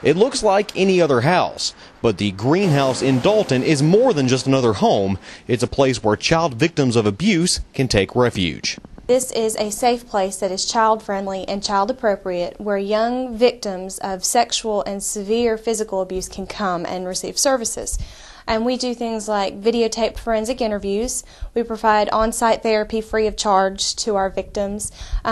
It looks like any other house, but the Greenhouse in Dalton is more than just another home. It's a place where child victims of abuse can take refuge. This is a safe place that is child-friendly and child-appropriate, where young victims of sexual and severe physical abuse can come and receive services. And we do things like videotaped forensic interviews. We provide on-site therapy free of charge to our victims.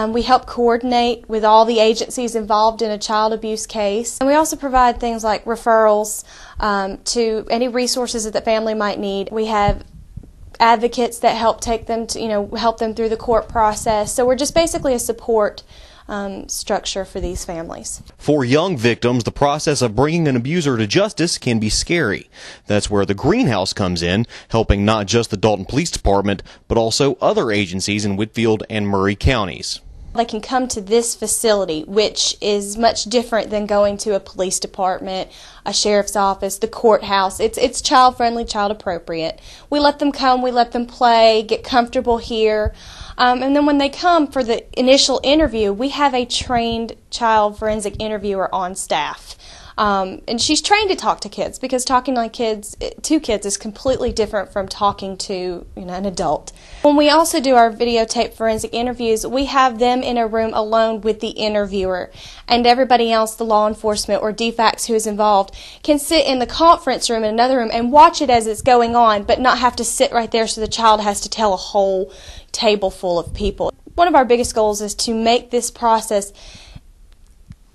We help coordinate with all the agencies involved in a child abuse case. And we also provide things like referrals to any resources that the family might need. We have advocates that help take them to, help them through the court process. So we're just basically a support structure for these families. For young victims, the process of bringing an abuser to justice can be scary. That's where the Greenhouse comes in, helping not just the Dalton Police Department, but also other agencies in Whitfield and Murray counties. They can come to this facility, which is much different than going to a police department, a sheriff's office, the courthouse. It's child-friendly, child-appropriate. We let them come, we let them play, get comfortable here. And then when they come for the initial interview, we have a trained child forensic interviewer on staff. And she's trained to talk to kids, because talking to kids is completely different from talking to an adult. When we also do our videotape forensic interviews, we have them in a room alone with the interviewer, and everybody else, the law enforcement or DFACS who is involved, can sit in the conference room in another room and watch it as it's going on, but not have to sit right there so the child has to tell a whole table full of people. One of our biggest goals is to make this process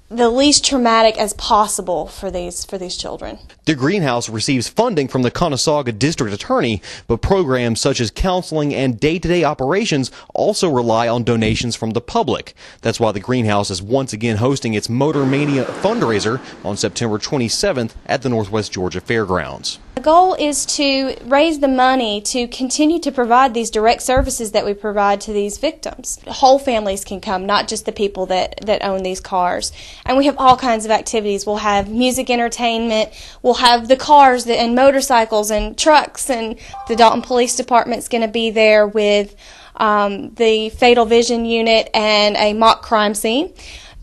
the least traumatic as possible for these children. The Greenhouse receives funding from the Conasauga District Attorney, but programs such as counseling and day-to-day operations also rely on donations from the public. That's why the Greenhouse is once again hosting its Motor Mania fundraiser on September 27th at the Northwest Georgia Fairgrounds. The goal is to raise the money to continue to provide these direct services that we provide to these victims. Whole families can come, not just the people that own these cars. And we have all kinds of activities. We'll have music entertainment, we'll have the cars and motorcycles and trucks, and the Dalton Police Department's going to be there with the Fatal Vision Unit and a mock crime scene.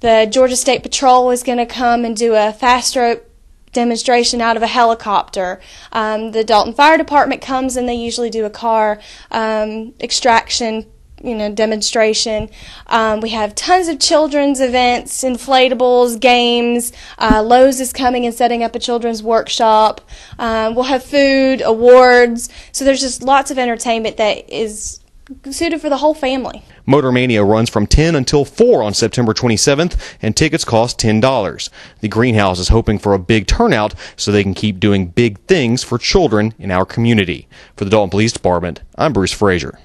The Georgia State Patrol is going to come and do a fast stroke demonstration out of a helicopter. The Dalton Fire Department comes and they usually do a car extraction demonstration. We have tons of children's events, inflatables, games. Lowe's is coming and setting up a children's workshop. We'll have food, awards. So there's just lots of entertainment that is suited for the whole family. Motor Mania runs from 10 until 4 on September 27th, and tickets cost $10. The Greenhouse is hoping for a big turnout so they can keep doing big things for children in our community. For the Dalton Police Department, I'm Bruce Frazier.